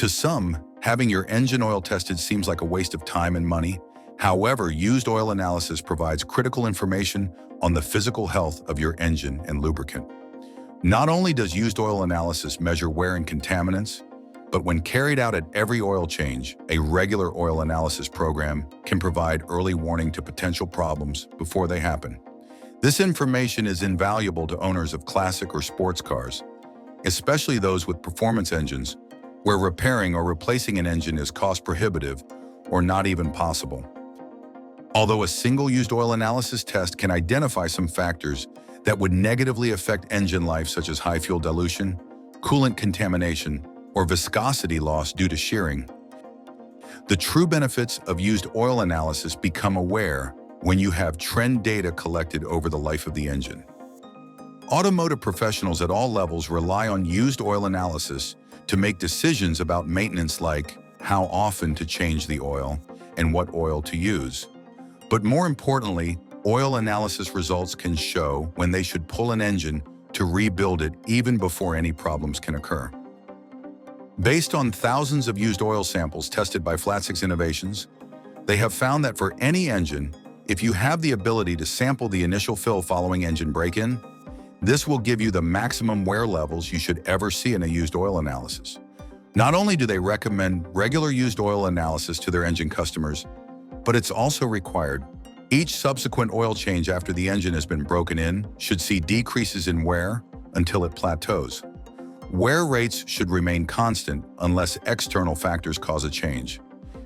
To some, having your engine oil tested seems like a waste of time and money. However, used oil analysis provides critical information on the physical health of your engine and lubricant. Not only does used oil analysis measure wear and contaminants, but when carried out at every oil change, a regular oil analysis program can provide early warning to potential problems before they happen. This information is invaluable to owners of classic or sports cars, especially those with performance engines, where repairing or replacing an engine is cost-prohibitive or not even possible. Although a single used oil analysis test can identify some factors that would negatively affect engine life, such as high fuel dilution, coolant contamination, or viscosity loss due to shearing, the true benefits of used oil analysis become aware when you have trend data collected over the life of the engine. Automotive professionals at all levels rely on used oil analysis to make decisions about maintenance, like how often to change the oil and what oil to use. But more importantly, oil analysis results can show when they should pull an engine to rebuild it even before any problems can occur. Based on thousands of used oil samples tested by Flat Six Innovations, they have found that for any engine, if you have the ability to sample the initial fill following engine break-in, this will give you the maximum wear levels you should ever see in a used oil analysis. Not only do they recommend regular used oil analysis to their engine customers, but it's also required. Each subsequent oil change after the engine has been broken in should see decreases in wear until it plateaus. Wear rates should remain constant unless external factors cause a change.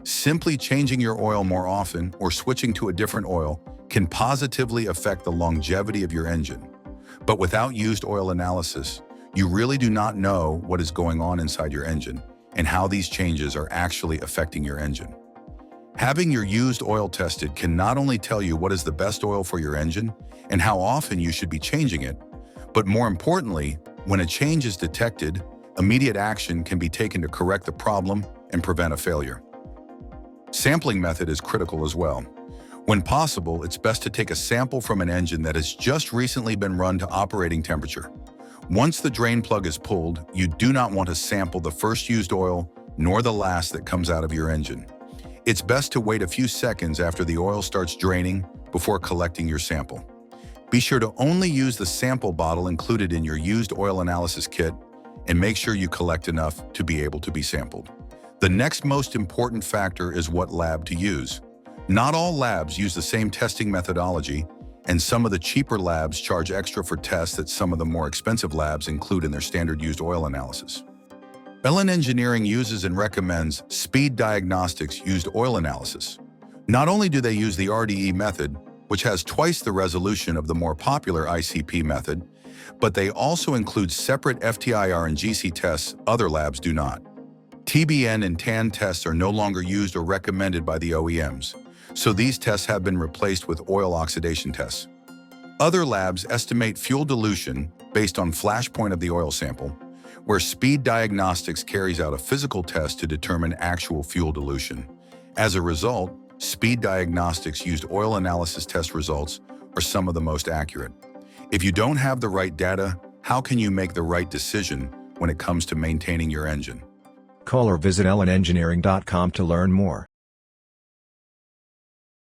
Simply changing your oil more often or switching to a different oil can positively affect the longevity of your engine. But without used oil analysis, you really do not know what is going on inside your engine and how these changes are actually affecting your engine. Having your used oil tested can not only tell you what is the best oil for your engine and how often you should be changing it, but more importantly, when a change is detected, immediate action can be taken to correct the problem and prevent a failure. Sampling method is critical as well. When possible, it's best to take a sample from an engine that has just recently been run to operating temperature. Once the drain plug is pulled, you do not want to sample the first used oil nor the last that comes out of your engine. It's best to wait a few seconds after the oil starts draining before collecting your sample. Be sure to only use the sample bottle included in your used oil analysis kit and make sure you collect enough to be able to be sampled. The next most important factor is what lab to use. Not all labs use the same testing methodology, and some of the cheaper labs charge extra for tests that some of the more expensive labs include in their standard used oil analysis. LN Engineering uses and recommends Speed Diagnostics used oil analysis. Not only do they use the RDE method, which has twice the resolution of the more popular ICP method, but they also include separate FTIR and GC tests other labs do not. TBN and TAN tests are no longer used or recommended by the OEMs, so these tests have been replaced with oil oxidation tests. Other labs estimate fuel dilution based on flash point of the oil sample, where Speed Diagnostics carries out a physical test to determine actual fuel dilution. As a result, Speed Diagnostics used oil analysis test results are some of the most accurate. If you don't have the right data, how can you make the right decision when it comes to maintaining your engine? Call or visit lnengineering.com to learn more.